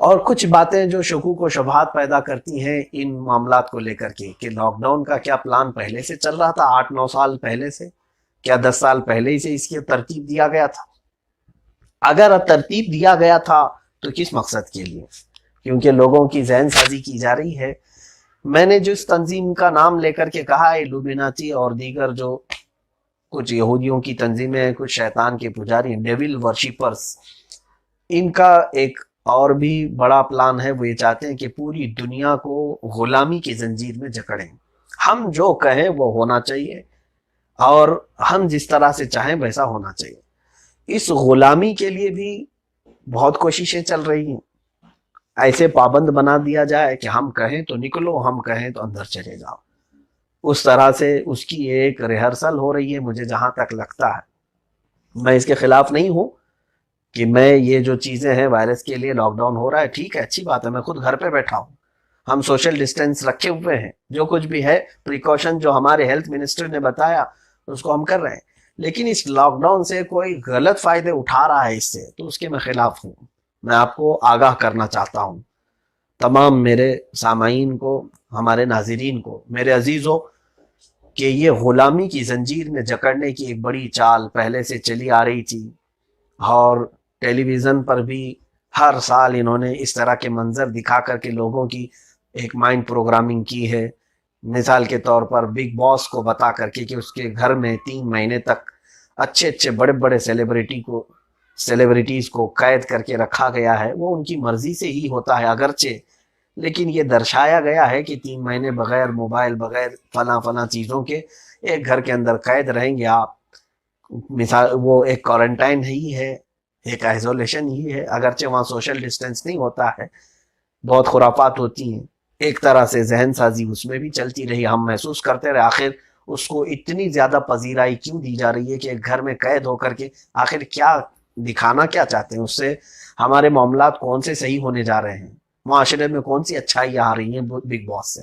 اور کچھ باتیں جو شکوک و شبہات پیدا کرتی ہیں ان معاملات کو لے کر کے کہ لاک ڈاؤن کا کیا پلان پہلے سے چل رہا تھا 8-9 سال پہلے سے، کیا 10 سال پہلے ہی سے اس کی ترتیب دیا گیا تھا؟ اگر ترتیب دیا گیا تھا تو کس مقصد کے لیے؟ کیونکہ لوگوں کی ذہن سازی کی جا رہی ہے. میں نے جس تنظیم کا نام لے کر کے کہا ہے الومیناتی اور دیگر جو کچھ یہودیوں کی تنظیمیں، کچھ شیطان کے پجاری، ڈیول ورشیپرز، ان کا ایک اور بھی بڑا پلان ہے. وہ یہ چاہتے ہیں کہ پوری دنیا کو غلامی کی زنجیر میں جکڑیں. ہم جو کہیں وہ ہونا چاہیے اور ہم جس طرح سے چاہیں ویسا ہونا چاہیے. اس غلامی کے لیے بھی بہت کوششیں چل رہی ہیں. ایسے پابند بنا دیا جائے کہ ہم کہیں تو نکلو، ہم کہیں تو اندر چلے جاؤ. اس طرح سے اس کی ایک ریہرسل ہو رہی ہے. مجھے جہاں تک لگتا ہے، میں اس کے خلاف نہیں ہوں کہ میں یہ جو چیزیں ہیں وائرس کے لیے لاک ڈاؤن ہو رہا ہے، ٹھیک ہے، اچھی بات ہے. میں خود گھر پہ بیٹھا ہوں، ہم سوشل ڈسٹینس رکھے ہوئے ہیں، جو کچھ بھی ہے پریکاشن جو ہمارے ہیلتھ منسٹر نے بتایا اس کو ہم کر رہے ہیں. لیکن اس لاک ڈاؤن سے کوئی غلط فائدے اٹھا رہا ہے اس سے، تو اس کے میں خلاف ہوں. میں آپ کو آگاہ کرنا چاہتا ہوں، تمام میرے سامعین کو، ہمارے ناظرین کو، میرے عزیزوں، کہ یہ غلامی کی زنجیر میں جکڑنے کی ایک بڑی چال پہلے سے چلی آ رہی تھی. اور ٹیلی ویژن پر بھی ہر سال انہوں نے اس طرح کے منظر دکھا کر کے لوگوں کی ایک مائنڈ پروگرامنگ کی ہے. مثال کے طور پر بگ باس کو بتا کر کے کہ اس کے گھر میں 3 مہینے تک اچھے اچھے بڑے بڑے سیلیبریٹیز کو قید کر کے رکھا گیا ہے. وہ ان کی مرضی سے ہی ہوتا ہے اگرچہ، لیکن یہ درشایا گیا ہے کہ 3 مہینے بغیر موبائل، بغیر فلاں چیزوں کے ایک گھر کے اندر قید رہیں گے آپ. مثال وہ ایک کوارنٹائن ہی ہے، ایک آئسولیشن ہی ہے، اگرچہ وہاں سوشل ڈسٹینس نہیں ہوتا ہے، بہت خرافات ہوتی ہیں. ایک طرح سے ذہن سازی اس میں بھی چلتی رہی. ہم محسوس کرتے رہے آخر اس کو اتنی زیادہ پذیرائی کیوں دی جا رہی ہے کہ ایک گھر میں قید ہو کر کے آخر کیا دکھانا کیا چاہتے ہیں؟ اس سے ہمارے معاملات کون سے صحیح ہونے جا رہے ہیں؟ معاشرے میں کون سی اچھائی آ رہی ہیں بگ باس سے؟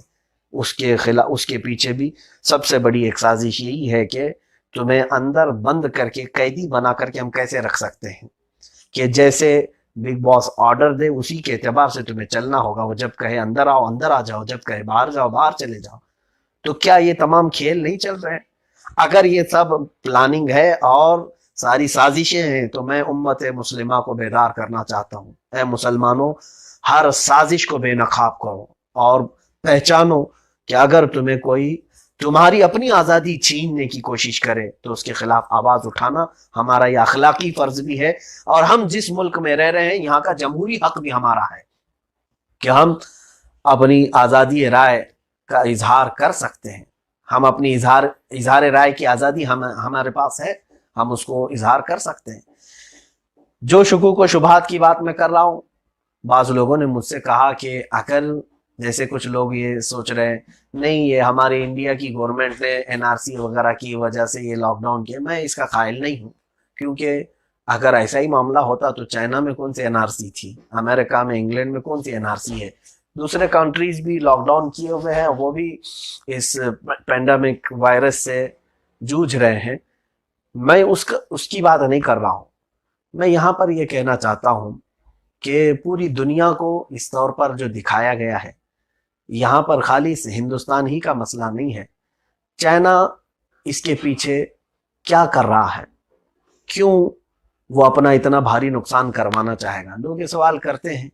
اس کے پیچھے بھی سب سے بڑی ایک سازش یہی ہے کہ تمہیں اندر بند کر کے قیدی بنا کر کے ہم کیسے رکھ سکتے ہیں کہ جیسے بگ باس آرڈر دے اسی کے اعتبار سے تمہیں چلنا ہوگا. وہ جب کہے اندر آؤ اندر آ جاؤ، جب کہے باہر جاؤ باہر چلے جاؤ. تو کیا یہ تمام کھیل نہیں چل رہے ہیں؟ اگر یہ سب پلاننگ ہے اور ساری سازشیں ہیں تو میں امت مسلمہ کو بیدار کرنا چاہتا ہوں. اے مسلمانوں، ہر سازش کو بے نقاب کرو اور پہچانو کہ اگر تمہیں کوئی تمہاری اپنی آزادی چھیننے کی کوشش کرے تو اس کے خلاف آواز اٹھانا ہمارا یہ اخلاقی فرض بھی ہے. اور ہم جس ملک میں رہ رہے ہیں یہاں کا جمہوری حق بھی ہمارا ہے کہ ہم اپنی آزادی رائے کا اظہار کر سکتے ہیں. ہم اپنی اظہار رائے کی آزادی ہمارے پاس ہے، ہم اس کو اظہار کر سکتے ہیں. جو شکوک و شبہات کی بات میں کر رہا ہوں، بعض لوگوں نے مجھ سے کہا کہ اگر جیسے کچھ لوگ یہ سوچ رہے ہیں نہیں یہ ہمارے انڈیا کی گورنمنٹ نے NRC وغیرہ کی وجہ سے یہ لاک ڈاؤن کیا. میں اس کا قائل نہیں ہوں، کیونکہ اگر ایسا ہی معاملہ ہوتا تو چائنا میں کون سی NRC تھی، امریکہ میں، انگلینڈ میں کون سی NRC ہے؟ دوسرے کنٹریز بھی لاک ڈاؤن کیے ہوئے ہیں، وہ بھی اس پینڈیمک وائرس سے جوجھ رہے ہیں. میں اس کی بات نہیں کر رہا ہوں. میں یہاں پر یہ کہنا چاہتا ہوں کہ پوری دنیا کو اس طور پر جو دکھایا گیا ہے، یہاں پر خالی ہندوستان ہی کا مسئلہ نہیں ہے. چائنا اس کے پیچھے کیا کر رہا ہے؟ کیوں وہ اپنا اتنا بھاری نقصان کروانا چاہے گا؟ لوگ یہ سوال کرتے ہیں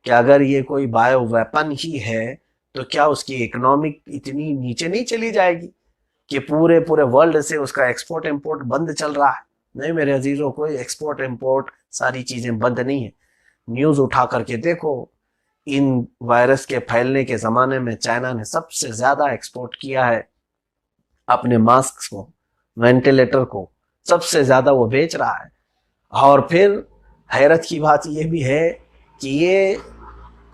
کہ اگر یہ کوئی بایو ویپن ہی ہے تو کیا اس کی اکنامک اتنی نیچے نہیں چلی جائے گی کہ پورے ورلڈ سے اس کا ایکسپورٹ امپورٹ بند چل رہا ہے؟ نہیں میرے عزیزوں، کوئی ایکسپورٹ امپورٹ ساری چیزیں بند نہیں ہیں. نیوز اٹھا کر کے دیکھو، ان وائرس کے پھیلنے کے زمانے میں چائنا نے سب سے زیادہ ایکسپورٹ کیا ہے اپنے ماسک کو، وینٹیلیٹر کو سب سے زیادہ وہ بیچ رہا ہے. اور پھر حیرت کی بات یہ بھی ہے کہ یہ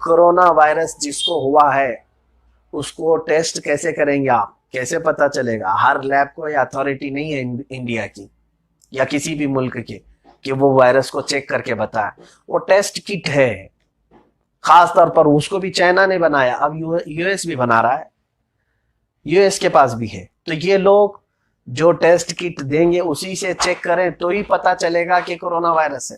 کرونا وائرس جس کو ہوا ہے اس کو ٹیسٹ کیسے کریں گے آپ؟ کیسے پتا چلے گا؟ ہر لیب کو یہ اتھارٹی نہیں ہے انڈیا کی یا کسی بھی ملک کی کہ وہ وائرس کو چیک کر کے بتائے. وہ ٹیسٹ کٹ ہے، خاص طور پر اس کو بھی چائنا نے بنایا، اب یو ایس بھی بنا رہا ہے، یو ایس کے پاس بھی ہے. تو یہ لوگ جو ٹیسٹ کٹ دیں گے اسی سے چیک کریں تو ہی پتا چلے گا کہ کرونا وائرس ہے.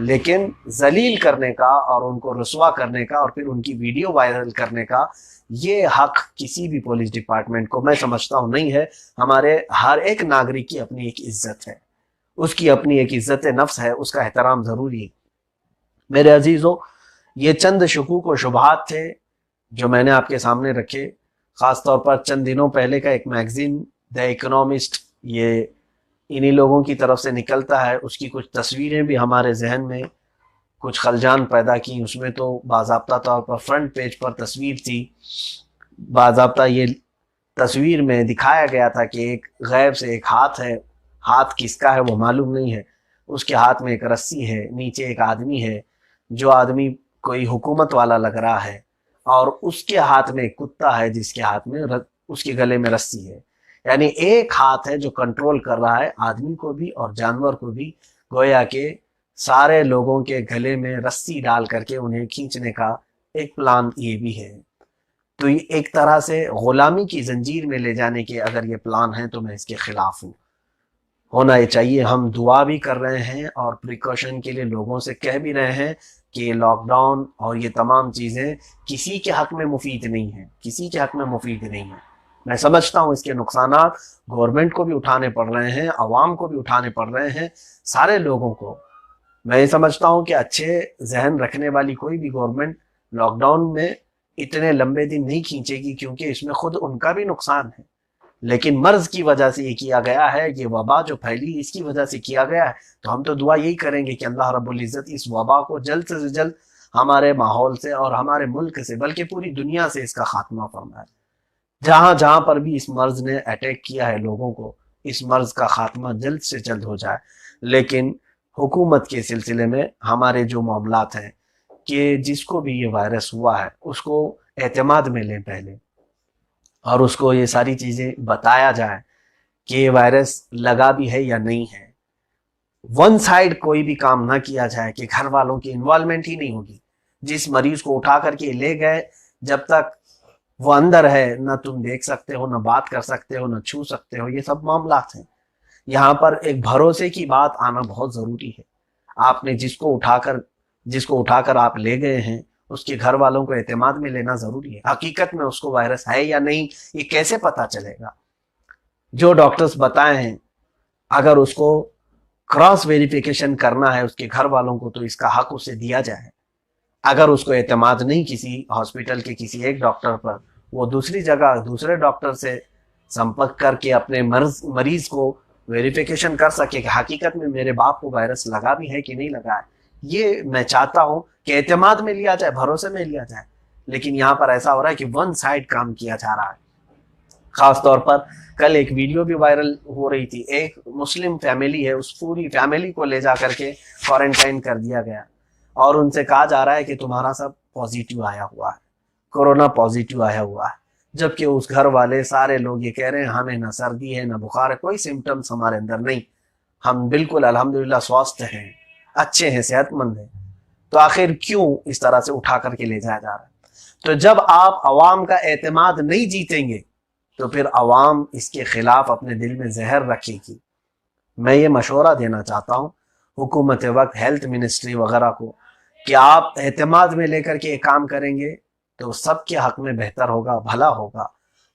لیکن ذلیل کرنے کا اور ان کو رسوا کرنے کا اور پھر ان کی ویڈیو وائرل کرنے کا یہ حق کسی بھی پولیس ڈپارٹمنٹ کو میں سمجھتا ہوں نہیں ہے۔ ہمارے ہر ایک ناگرک کی اپنی ایک عزت ہے، اس کی اپنی ایک عزت نفس ہے، اس کا احترام ضروری ہے۔ میرے عزیزوں، یہ چند شکوک و شبہات تھے جو میں نے آپ کے سامنے رکھے۔ خاص طور پر چند دنوں پہلے کا ایک میگزین دی اکنامسٹ، یہ انہی لوگوں کی طرف سے نکلتا ہے، اس کی کچھ تصویریں بھی ہمارے ذہن میں کچھ خلجان پیدا کی۔ اس میں تو باضابطہ طور پر فرنٹ پیج پر تصویر تھی، باضابطہ یہ تصویر میں دکھایا گیا تھا کہ ایک غیب سے ایک ہاتھ ہے، ہاتھ کس کا ہے وہ معلوم نہیں ہے، اس کے ہاتھ میں ایک رسی ہے، نیچے ایک آدمی ہے، جو آدمی کوئی حکومت والا لگ رہا ہے، اور اس کے ہاتھ میں ایک کتا ہے جس کے ہاتھ میں اس کے گلے میں رسی ہے۔ یعنی ایک ہاتھ ہے جو کنٹرول کر رہا ہے آدمی کو بھی اور جانور کو بھی، گویا کہ سارے لوگوں کے گلے میں رسی ڈال کر کے انہیں کھینچنے کا ایک پلان یہ بھی ہے۔ تو یہ ایک طرح سے غلامی کی زنجیر میں لے جانے کے اگر یہ پلان ہے تو میں اس کے خلاف ہوں۔ ہونا یہ چاہیے، ہم دعا بھی کر رہے ہیں اور پریکاشن کے لیے لوگوں سے کہہ بھی رہے ہیں کہ یہ لاک ڈاؤن اور یہ تمام چیزیں کسی کے حق میں مفید نہیں ہیں، کسی کے حق میں مفید نہیں ہیں۔ میں سمجھتا ہوں اس کے نقصانات گورنمنٹ کو بھی اٹھانے پڑ رہے ہیں، عوام کو بھی اٹھانے پڑ رہے ہیں، سارے لوگوں کو۔ میں یہ سمجھتا ہوں کہ اچھے ذہن رکھنے والی کوئی بھی گورنمنٹ لاک ڈاؤن میں اتنے لمبے دن نہیں کھینچے گی، کیونکہ اس میں خود ان کا بھی نقصان ہے۔ لیکن مرض کی وجہ سے یہ کیا گیا ہے، یہ وبا جو پھیلی اس کی وجہ سے کیا گیا ہے، تو ہم تو دعا یہی کریں گے کہ اللہ رب العزت اس وبا کو جلد سے جلد ہمارے ماحول سے اور ہمارے ملک سے بلکہ پوری دنیا سے اس کا خاتمہ فرمائے۔ جہاں جہاں پر بھی اس مرض نے اٹیک کیا ہے لوگوں کو، اس مرض کا خاتمہ جلد سے جلد ہو جائے۔ لیکن حکومت کے سلسلے میں ہمارے جو معاملات ہیں کہ جس کو بھی یہ وائرس ہوا ہے اس کو اعتماد میں لیں پہلے، اور اس کو یہ ساری چیزیں بتایا جائے کہ یہ وائرس لگا بھی ہے یا نہیں ہے۔ ون سائیڈ کوئی بھی کام نہ کیا جائے کہ گھر والوں کی انوالومنٹ ہی نہیں ہوگی۔ جس مریض کو اٹھا کر کے لے گئے، جب تک وہ اندر ہے نہ تم دیکھ سکتے ہو، نہ بات کر سکتے ہو، نہ چھو سکتے ہو۔ یہ سب معاملات ہیں۔ یہاں پر ایک بھروسے کی بات آنا بہت ضروری ہے۔ آپ نے جس کو اٹھا کر آپ لے گئے ہیں اس کے گھر والوں کو اعتماد میں لینا ضروری ہے۔ حقیقت میں اس کو وائرس ہے یا نہیں یہ کیسے پتا چلے گا؟ جو ڈاکٹرز بتائے ہیں، اگر اس کو کراس ویریفیکیشن کرنا ہے اس کے گھر والوں کو تو اس کا حق اسے دیا جائے۔ اگر اس کو اعتماد نہیں کسی ہاسپٹل کے کسی ایک ڈاکٹر پر، وہ دوسری جگہ دوسرے ڈاکٹر سے سمپرک کر کے اپنے مریض کو ویریفیکیشن کر سکے کہ حقیقت میں میرے باپ کو وائرس لگا بھی ہے کہ نہیں لگا ہے۔ یہ میں چاہتا ہوں کہ اعتماد میں لیا جائے، بھروسے میں لیا جائے۔ لیکن یہاں پر ایسا ہو رہا ہے کہ ون سائیڈ کام کیا جا رہا ہے۔ خاص طور پر کل ایک ویڈیو بھی وائرل ہو رہی تھی، ایک مسلم فیملی ہے، اس پوری فیملی کو لے جا کر کے کوارنٹائن کر دیا گیا اور ان سے کہا جا رہا ہے کہ تمہارا سب پازیٹیو آیا ہوا ہے، کورونا پازیٹیو آیا ہوا ہے، جبکہ اس گھر والے سارے لوگ یہ کہہ رہے ہیں ہمیں نہ سردی ہے نہ بخار ہے، کوئی سمٹمز ہمارے اندر نہیں، ہم بالکل الحمدللہ سوستھ ہیں، اچھے ہیں، صحت مند ہیں۔ تو آخر کیوں اس طرح سے اٹھا کر کے لے جایا جا رہا ہے؟ تو جب آپ عوام کا اعتماد نہیں جیتیں گے تو پھر عوام اس کے خلاف اپنے دل میں زہر رکھے گی۔ میں یہ مشورہ دینا چاہتا ہوں حکومت وقت، ہیلتھ منسٹری وغیرہ کو کہ آپ اعتماد میں لے کر کے ایک کام کریں گے تو سب کے حق میں بہتر ہوگا، بھلا ہوگا۔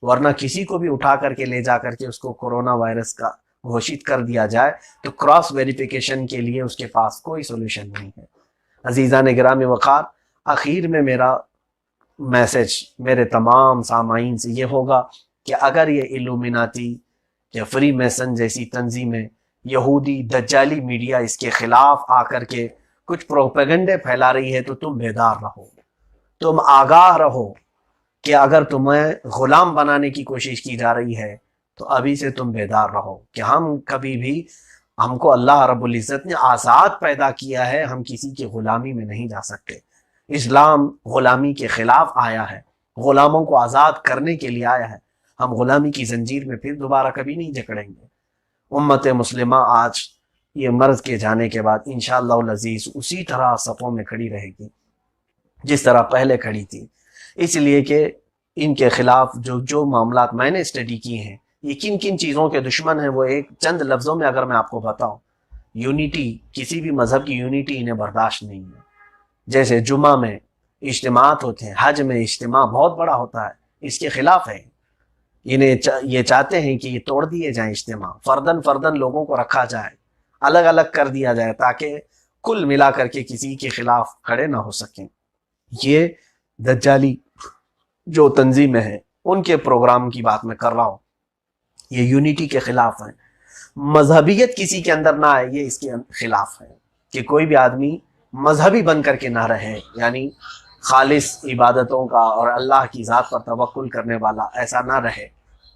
ورنہ کسی کو بھی اٹھا کر کے لے جا کر کے اس کو کورونا وائرس کا گھوشت کر دیا جائے تو کراس ویریفیکیشن کے لیے اس کے پاس کوئی سولوشن نہیں ہے۔ عزیزان گرامی وقار، آخر میں میرا میسج میرے تمام سامعین سے یہ ہوگا کہ اگر یہ ایلومیناتی یا فری میسن جیسی تنظیمیں، یہودی دجالی میڈیا اس کے خلاف آ کر کے کچھ پروپیگنڈے پھیلا رہی ہے تو تم بیدار رہو، تم آگاہ رہو کہ اگر تمہیں غلام بنانے کی کوشش کی جا رہی ہے تو ابھی سے تم بیدار رہو کہ ہم کو اللہ رب العزت نے آزاد پیدا کیا ہے، ہم کسی کی غلامی میں نہیں جا سکتے۔ اسلام غلامی کے خلاف آیا ہے، غلاموں کو آزاد کرنے کے لیے آیا ہے۔ ہم غلامی کی زنجیر میں پھر دوبارہ کبھی نہیں جکڑیں گے۔ امت مسلمہ آج یہ مرض کے جانے کے بعد انشاءاللہ العزیز اسی طرح صفوں میں کھڑی رہے گی جس طرح پہلے کھڑی تھی، اس لیے کہ ان کے خلاف جو معاملات میں نے اسٹڈی کی ہیں، یہ کن کن چیزوں کے دشمن ہیں، وہ ایک چند لفظوں میں اگر میں آپ کو بتاؤں، یونٹی، کسی بھی مذہب کی یونٹی انہیں برداشت نہیں ہے. جیسے جمعہ میں اجتماعات ہوتے ہیں، حج میں اجتماع بہت بڑا ہوتا ہے، اس کے خلاف ہے. یہ چاہتے ہیں کہ یہ توڑ دیے جائیں اجتماع، فردن فردن لوگوں کو رکھا جائے، الگ الگ کر دیا جائے تاکہ کل ملا کر کے کسی کے خلاف کھڑے نہ ہو سکیں. یہ دجالی جو تنظیمیں ہیں ان کے پروگرام کی بات میں کر رہا ہوں، یہ یونٹی کے خلاف ہیں. مذہبیت کسی کے اندر نہ آئے، یہ اس کے خلاف ہے کہ کوئی بھی آدمی مذہبی بن کر کے نہ رہے، یعنی خالص عبادتوں کا اور اللہ کی ذات پر توکل کرنے والا ایسا نہ رہے،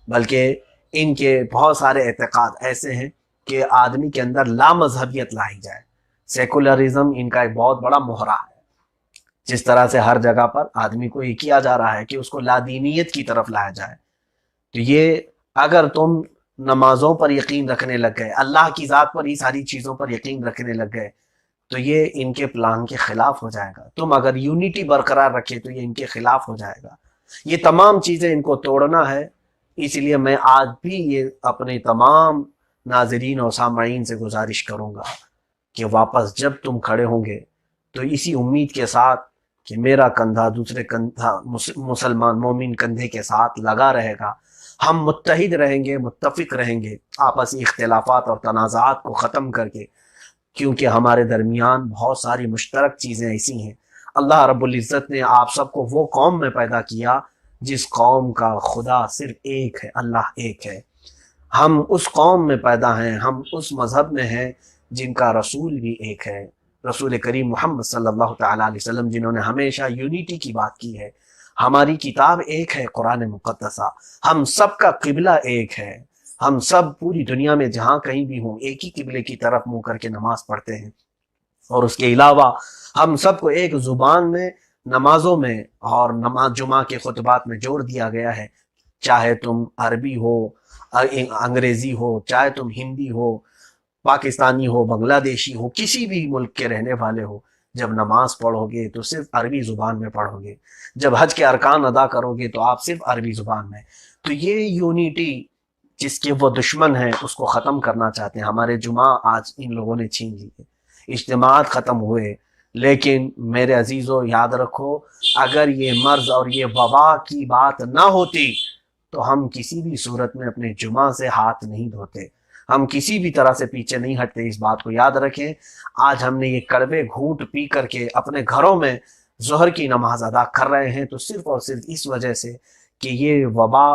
بلکہ ان کے بہت سارے اعتقاد ایسے ہیں کہ آدمی کے اندر لا مذہبیت لائی جائے. سیکولرزم ان کا ایک بہت بڑا مہرا ہے. جس طرح سے ہر جگہ پر آدمی کو یہ کیا جا رہا ہے کہ اس کو لادینیت کی طرف لایا جائے، تو یہ اگر تم نمازوں پر یقین رکھنے لگ گئے، اللہ کی ذات پر، یہ ساری چیزوں پر یقین رکھنے لگ گئے، تو یہ ان کے پلان کے خلاف ہو جائے گا. تم اگر یونٹی برقرار رکھے تو یہ ان کے خلاف ہو جائے گا. یہ تمام چیزیں ان کو توڑنا ہے. اس لیے میں آج بھی یہ اپنے تمام ناظرین اور سامعین سے گزارش کروں گا کہ واپس جب تم کھڑے ہوں گے تو اسی امید کے ساتھ کہ میرا کندھا دوسرے کندھا مسلمان مومن کندھے کے ساتھ لگا رہے گا، ہم متحد رہیں گے، متفق رہیں گے، آپسی اختلافات اور تنازعات کو ختم کر کے، کیونکہ ہمارے درمیان بہت ساری مشترک چیزیں ایسی ہیں. اللہ رب العزت نے آپ سب کو وہ قوم میں پیدا کیا جس قوم کا خدا صرف ایک ہے، اللہ ایک ہے. ہم اس قوم میں پیدا ہیں، ہم اس مذہب میں ہیں جن کا رسول بھی ایک ہے، رسول کریم محمد صلی اللہ تعالیٰ علیہ وسلم، جنہوں نے ہمیشہ یونٹی کی بات کی ہے. ہماری کتاب ایک ہے، قرآن مقدسہ. ہم سب کا قبلہ ایک ہے. ہم سب پوری دنیا میں جہاں کہیں بھی ہوں ایک ہی قبلے کی طرف منہ کر کے نماز پڑھتے ہیں. اور اس کے علاوہ ہم سب کو ایک زبان میں نمازوں میں اور نماز جمعہ کے خطبات میں جوڑ دیا گیا ہے. چاہے تم عربی ہو، انگریزی ہو، چاہے تم ہندی ہو، پاکستانی ہو، بنگلہ دیشی ہو، کسی بھی ملک کے رہنے والے ہو، جب نماز پڑھو گے تو صرف عربی زبان میں پڑھو گے. جب حج کے ارکان ادا کرو گے تو آپ صرف عربی زبان میں. تو یہ یونٹی جس کے وہ دشمن ہیں اس کو ختم کرنا چاہتے ہیں. ہمارے جمعہ آج ان لوگوں نے چھین لیے، اجتماعات ختم ہوئے. لیکن میرے عزیزو یاد رکھو، اگر یہ مرض اور یہ وبا کی بات نہ ہوتی تو ہم کسی بھی صورت میں اپنے جمعہ سے ہاتھ نہیں دھوتے، ہم کسی بھی طرح سے پیچھے نہیں ہٹتے. اس بات کو یاد رکھیں. آج ہم نے یہ کڑوے گھونٹ پی کر کے اپنے گھروں میں ظہر کی نماز ادا کر رہے ہیں تو صرف اور صرف اس وجہ سے کہ یہ وبا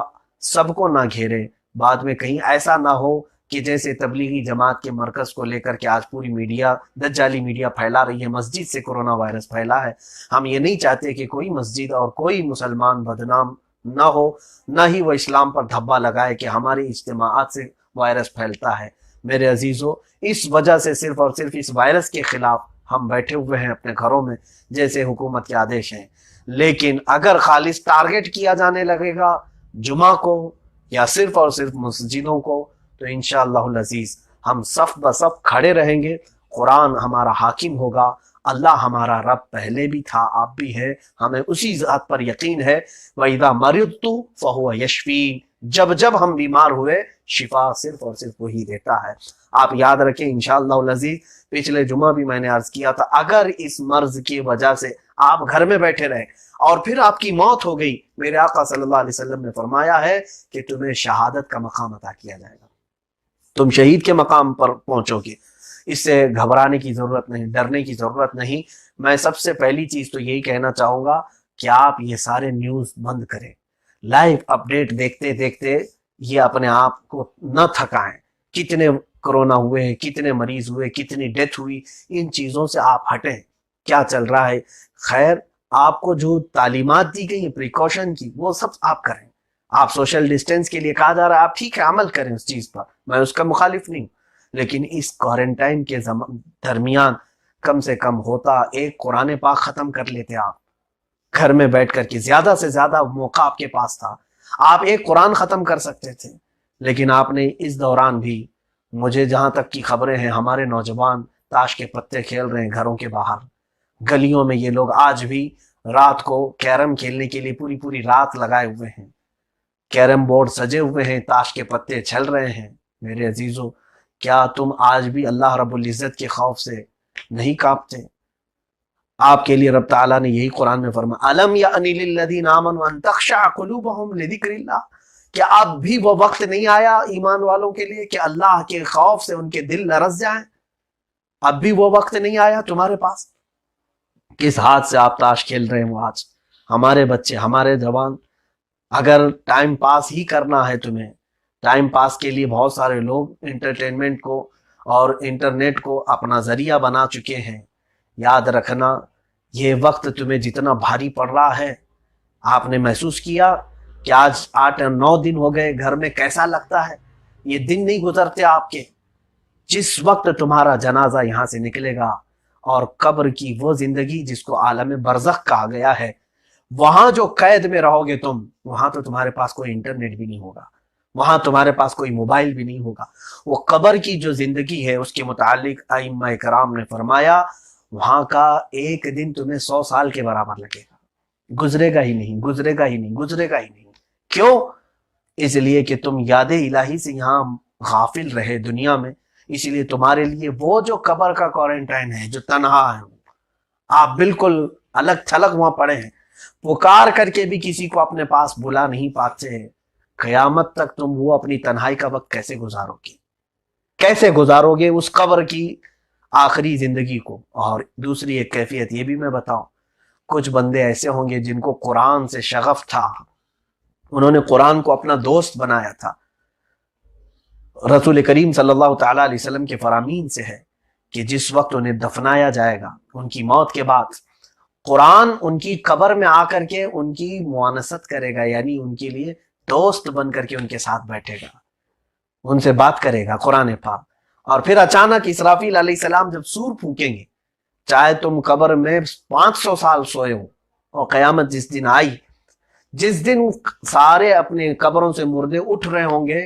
سب کو نہ گھیرے، بعد میں کہیں ایسا نہ ہو کہ جیسے تبلیغی جماعت کے مرکز کو لے کر کے آج پوری میڈیا، دجالی میڈیا پھیلا رہی ہے، مسجد سے کورونا وائرس پھیلا ہے. ہم یہ نہیں چاہتے کہ کوئی مسجد اور کوئی مسلمان بدنام نہ ہو، نہ ہی وہ اسلام پر دھبا لگائے کہ ہمارے اجتماعات سے وائرس پھیلتا ہے. میرے عزیزو، اس وجہ سے صرف اور صرف اس وائرس کے خلاف ہم بیٹھے ہوئے ہیں اپنے گھروں میں جیسے حکومت کے آدیش ہیں. لیکن اگر خالص ٹارگٹ کیا جانے لگے گا جمعہ کو یا صرف اور صرف مسجدوں کو تو انشاءاللہ العزیز ہم صف بصف کھڑے رہیں گے. قرآن ہمارا حاکم ہوگا. اللہ ہمارا رب پہلے بھی تھا، آپ بھی ہے، ہمیں اسی ذات پر یقین ہے. وَإِذَا مَرِضْتُ فَهُوَ يَشْفِينِ، جب ہم بیمار ہوئے شفا صرف اور صرف وہی دیتا ہے. آپ یاد رکھیں انشاءاللہ العزیز، پچھلے جمعہ بھی میں نے عرض کیا تھا، اگر اس مرض کی وجہ سے آپ گھر میں بیٹھے رہے اور پھر آپ کی موت ہو گئی، میرے آقا صلی اللہ علیہ وسلم نے فرمایا ہے کہ تمہیں شہادت کا مقام عطا کیا جائے گا، تم شہید کے مقام پر پہنچو گے. اس سے گھبرانے کی ضرورت نہیں، ڈرنے کی ضرورت نہیں. میں سب سے پہلی چیز تو یہی کہنا چاہوں گا کہ آپ یہ سارے نیوز بند کریں. لائیو اپڈیٹ دیکھتے دیکھتے یہ اپنے آپ کو نہ تھکائیں. کتنے کرونا ہوئے، کتنے مریض ہوئے، کتنی ڈیتھ ہوئی، ان چیزوں سے آپ ہٹیں. کیا چل رہا ہے؟ خیر، آپ کو جو تعلیمات دی گئی پریکاشن کی وہ سب آپ کریں. آپ سوشل ڈسٹینس کے لیے کہا جا رہا ہے، آپ ٹھیک ہے عمل کریں اس چیز پر، میں اس کا مخالف نہیں ہوں. لیکن اس کوارنٹائن کے درمیان کم سے کم ہوتا ایک قرآن پاک ختم کر لیتے. آپ گھر میں بیٹھ کر کے زیادہ سے زیادہ موقع آپ کے پاس تھا، آپ ایک قرآن ختم کر سکتے تھے. لیکن آپ نے اس دوران بھی، مجھے جہاں تک کی خبریں ہیں، ہمارے نوجوان تاش کے پتے کھیل رہے ہیں گھروں کے باہر، گلیوں میں. یہ لوگ آج بھی رات کو کیرم کھیلنے کے لیے پوری پوری رات لگائے ہوئے ہیں، کیرم بورڈ سجے ہوئے ہیں، تاش کے پتے چھل رہے ہیں. میرے عزیزو، کیا تم آج بھی اللہ رب العزت کے خوف سے نہیں کانپتے؟ آپ کے لیے رب تعالیٰ نے یہی قرآن میں فرمایا الم یأنی للذین آمنوا ان تخشع قلوبہم لذکر اللہ، کیا اب بھی وہ وقت نہیں آیا ایمان والوں کے لیے کہ اللہ کے خوف سے ان کے دل لرز جائیں؟ اب بھی وہ وقت نہیں آیا تمہارے پاس؟ کس ہاتھ سے آپ تاش کھیل رہے ہیں آج؟ ہمارے بچے، ہمارے جوان، اگر ٹائم پاس ہی کرنا ہے تمہیں، ٹائم پاس کے لیے بہت سارے لوگ انٹرٹینمنٹ کو اور انٹرنیٹ کو اپنا ذریعہ بنا چکے ہیں، یاد رکھنا یہ وقت تمہیں جتنا بھاری پڑ رہا ہے، آپ نے محسوس کیا کہ آج 8-9 دن ہو گئے گھر میں کیسا لگتا ہے؟ یہ دن نہیں گزرتے آپ کے، جس وقت تمہارا جنازہ یہاں سے نکلے گا اور قبر کی وہ زندگی جس کو عالم برزخ کہا گیا ہے، وہاں جو قید میں رہو گے تم، وہاں تو تمہارے پاس کوئی انٹرنیٹ بھی نہیں ہوگا، وہاں تمہارے پاس کوئی موبائل بھی نہیں ہوگا۔ وہ قبر کی جو زندگی ہے اس کے متعلق ائمہ کرام نے فرمایا وہاں کا ایک دن تمہیں 100 سال کے برابر لگے گا، گزرے گا ہی نہیں، گزرے گا ہی نہیں، گزرے گا ہی نہیں۔ کیوں؟ اس لیے کہ تم یاد الہی سے یہاں غافل رہے دنیا میں، اس لیے تمہارے لیے وہ جو قبر کا کوارنٹائن ہے، جو تنہا ہے، آپ بالکل الگ تھلگ وہاں پڑے ہیں، پکار کر کے بھی کسی کو اپنے پاس بلا نہیں پاتے۔ قیامت تک تم وہ اپنی تنہائی کا وقت کیسے گزارو گے؟ کیسے گزارو گے اس قبر کی آخری زندگی کو؟ اور دوسری ایک کیفیت یہ بھی میں بتاؤں، کچھ بندے ایسے ہوں گے جن کو قرآن سے شغف تھا، انہوں نے قرآن کو اپنا دوست بنایا تھا۔ رسول کریم صلی اللہ تعالیٰ علیہ وسلم کے فرامین سے ہے کہ جس وقت انہیں دفنایا جائے گا، ان کی موت کے بعد قرآن ان کی قبر میں آ کر کے ان کی معانست کرے گا، یعنی ان کے لیے دوست بن کر کے ان کے ساتھ بیٹھے گا، ان سے بات کرے گا قرآن پاک۔ اور پھر اچانک اسرافیل علیہ السلام جب سور پھونکیں گے، چاہے تم قبر میں 500 سال سوئے ہو، اور قیامت جس دن آئی، جس دن سارے اپنے قبروں سے مردے اٹھ رہے ہوں گے،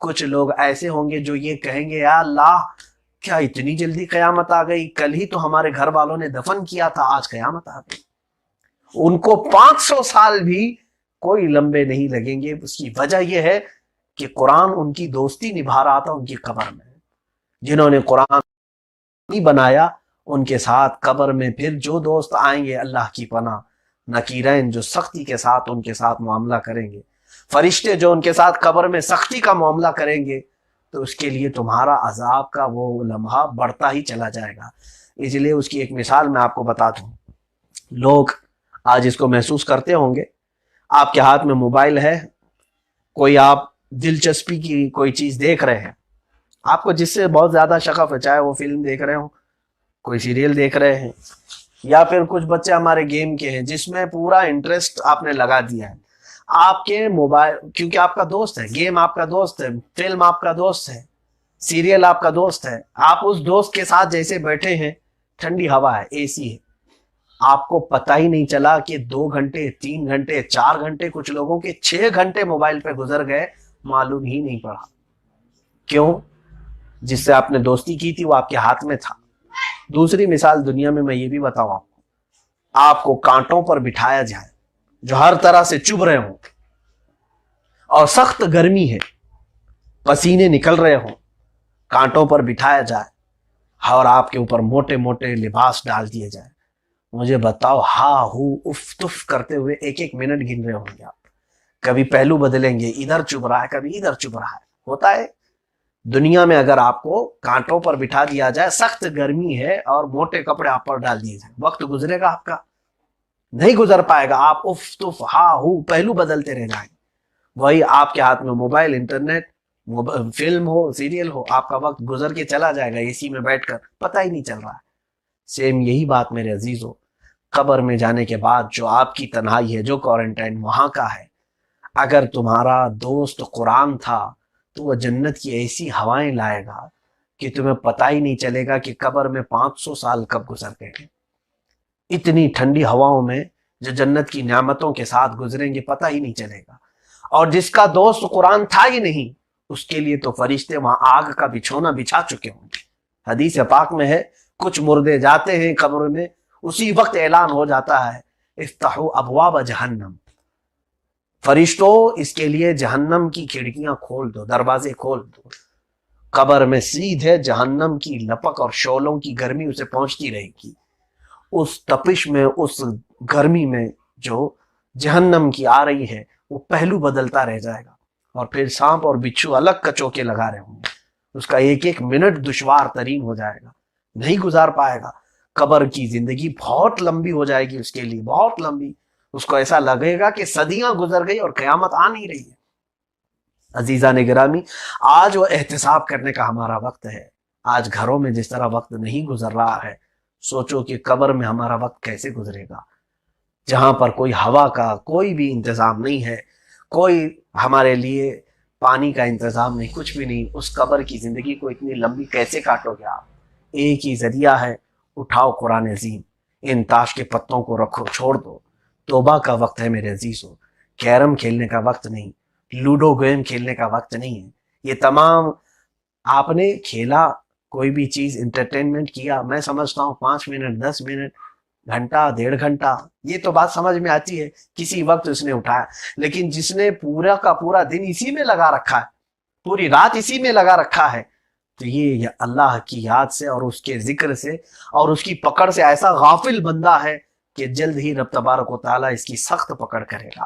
کچھ لوگ ایسے ہوں گے جو یہ کہیں گے یا اللہ کیا اتنی جلدی قیامت آ گئی؟ کل ہی تو ہمارے گھر والوں نے دفن کیا تھا، آج قیامت آ گئی۔ ان کو 500 سال بھی کوئی لمبے نہیں لگیں گے۔ اس کی وجہ یہ ہے کہ قرآن ان کی دوستی نبھا رہا تھا ان کی قبر میں۔ جنہوں نے قرآن نہیں بنایا ان کے ساتھ قبر میں پھر جو دوست آئیں گے، اللہ کی پناہ، نکیرین جو سختی کے ساتھ ان کے ساتھ معاملہ کریں گے، فرشتے جو ان کے ساتھ قبر میں سختی کا معاملہ کریں گے، تو اس کے لیے تمہارا عذاب کا وہ لمحہ بڑھتا ہی چلا جائے گا۔ اس لیے اس کی ایک مثال میں آپ کو بتا دوں، لوگ آج اس کو محسوس کرتے ہوں گے، آپ کے ہاتھ میں موبائل ہے، کوئی آپ دلچسپی کی کوئی چیز دیکھ رہے ہیں، آپ کو جس سے بہت زیادہ شغف ہے، چاہے وہ فلم دیکھ رہے ہوں، کوئی سیریل دیکھ رہے ہیں، یا پھر کچھ بچے ہمارے گیم کے ہیں جس میں پورا انٹرسٹ آپ نے لگا دیا ہے، آپ کے موبائل، کیونکہ آپ کا دوست ہے، گیم آپ کا دوست ہے، فلم آپ کا دوست ہے، سیریل آپ کا دوست ہے، آپ اس دوست کے ساتھ جیسے بیٹھے ہیں، ٹھنڈی ہوا ہے، اے سی ہے، آپ کو پتہ ہی نہیں چلا کہ 2 گھنٹے 3 گھنٹے 4 گھنٹے، کچھ لوگوں کے 6 گھنٹے موبائل پہ گزر گئے، معلوم ہی نہیں پڑا۔ کیوں؟ جس سے آپ نے دوستی کی تھی وہ آپ کے ہاتھ میں تھا۔ دوسری مثال دنیا میں یہ بھی بتاؤں آپ کو کانٹوں پر بٹھایا جائے جو ہر طرح سے چبھ رہے ہوں، اور سخت گرمی ہے، پسینے نکل رہے ہوں، کانٹوں پر بٹھایا جائے اور آپ کے اوپر موٹے موٹے لباس ڈال دیے جائے، مجھے بتاؤ ہا ہو اف تف کرتے ہوئے 1-1 منٹ گن رہے ہوں گے آپ، کبھی پہلو بدلیں گے، ادھر چبھ رہا ہے، کبھی ادھر چبھ رہا ہے، ہوتا ہے۔ دنیا میں اگر آپ کو کانٹوں پر بٹھا دیا جائے، سخت گرمی ہے اور موٹے کپڑے آپ پر ڈال دیے جائیں، وقت گزرے گا آپ کا؟ نہیں گزر پائے گا، آپ اف تف ہا ہو پہلو بدلتے رہ جائیں۔ وہی آپ کے ہاتھ میں موبائل، انٹرنیٹ، فلم ہو، سیریل ہو، آپ کا وقت گزر کے چلا جائے گا اے سی میں بیٹھ کر، پتہ ہی نہیں چل رہا ہے۔ سیم یہی بات میرے عزیزو، قبر میں جانے کے بعد جو آپ کی تنہائی ہے، جو کوارنٹائن وہاں کا ہے، اگر تمہارا دوست قرآن تھا تو وہ جنت کی ایسی ہوائیں لائے گا کہ تمہیں پتہ ہی نہیں چلے گا کہ قبر میں 500 سال کب گزر گئے ہیں۔ اتنی ٹھنڈی ہواؤں میں جو جنت کی نعمتوں کے ساتھ گزریں گے، پتہ ہی نہیں چلے گا۔ اور جس کا دوست قرآن تھا ہی نہیں، اس کے لیے تو فرشتے وہاں آگ کا بچھونا بچھا چکے ہوں گے۔ حدیث پاک میں ہے، کچھ مردے جاتے ہیں قبر میں، اسی وقت اعلان ہو جاتا ہے افتحوا ابواب جہنم، فرشتوں اس کے لیے جہنم کی کھڑکیاں کھول دو، دروازے کھول دو۔ قبر میں سیدھے جہنم کی لپک اور شعلوں کی گرمی اسے پہنچتی رہے گی. اس تپش میں، اس گرمی میں جو جہنم کی آ رہی ہے، وہ پہلو بدلتا رہ جائے گا. اور پھر سانپ اور بچھو الگ کچوکے لگا رہے ہوں گے. اس کا ایک ایک منٹ دشوار ترین ہو جائے گا، نہیں گزار پائے گا. قبر کی زندگی بہت لمبی ہو جائے گی اس کے لیے، بہت لمبی. اس کو ایسا لگے گا کہ صدیاں گزر گئی اور قیامت آ نہیں رہی ہے. عزیزان گرامی، آج وہ احتساب کرنے کا ہمارا وقت ہے. آج گھروں میں جس طرح وقت نہیں گزر رہا ہے، سوچو کہ قبر میں ہمارا وقت کیسے گزرے گا، جہاں پر کوئی ہوا کا کوئی بھی انتظام نہیں ہے، کوئی ہمارے لیے پانی کا انتظام نہیں، کچھ بھی نہیں. اس قبر کی زندگی کو اتنی لمبی کیسے کاٹو گے آپ؟ ایک ہی ذریعہ ہے، اٹھاؤ قرآن عظیم، ان تاش کے پتوں کو رکھو، چھوڑ دو. توبہ کا وقت ہے میرے عزیزو، کیرم کھیلنے کا وقت نہیں، لوڈو گیم کھیلنے کا وقت نہیں ہے. یہ تمام آپ نے کھیلا، کوئی بھی چیز انٹرٹینمنٹ کیا، میں سمجھتا ہوں 5 منٹ 10 منٹ، گھنٹہ 1.5 گھنٹہ، یہ تو بات سمجھ میں آتی ہے، کسی وقت اس نے اٹھایا. لیکن جس نے پورا کا پورا دن اسی میں لگا رکھا ہے، پوری رات اسی میں لگا رکھا ہے، تو یہ اللہ کی یاد سے اور اس کے ذکر سے اور اس کی پکڑ سے ایسا غافل بندہ ہے کہ جلد ہی رب تبارک و تعالیٰ اس کی سخت پکڑ کرے گا.